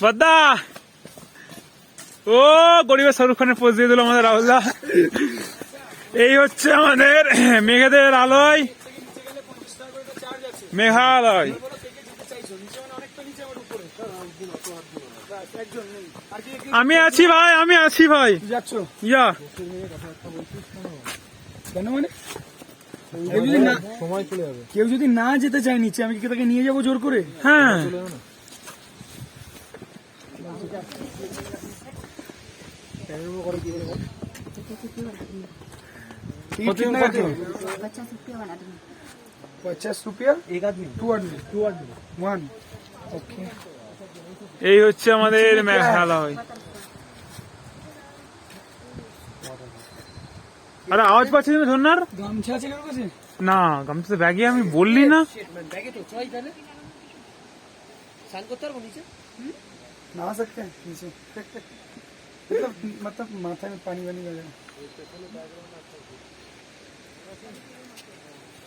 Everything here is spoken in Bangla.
বদ্দা ও গরিবের শাহরুখ খানের পোজ দিয়ে দিল আমাদের রাহুলদা। এই হচ্ছে আমাদের মেঘেদের আলোয় মেঘালয়। আমি আছি ভাই, আমি আছি ভাই। যাচ্ছ ইয়া কেন মানে সময় চলে যাবে, কেউ যদি না যেতে চায় নিচে, আমি কি তাকে নিয়ে যাবো জোর করে? হ্যাঁ ₹50 एक आदमी 2 आदमी 1 ओके। এই হচ্ছে আমাদের মেঘালয়। আরে আওয়াজ পাচ্ছি না ধরনার? গামছা আছে কারোর কাছে? না গামছা ব্যাগে আমি বললি না। बैगे तो चलाई पहले शान को उतर वो नीचे नहा सकते हैं नीचे मतलब माथा में पानी वानी वगैरह।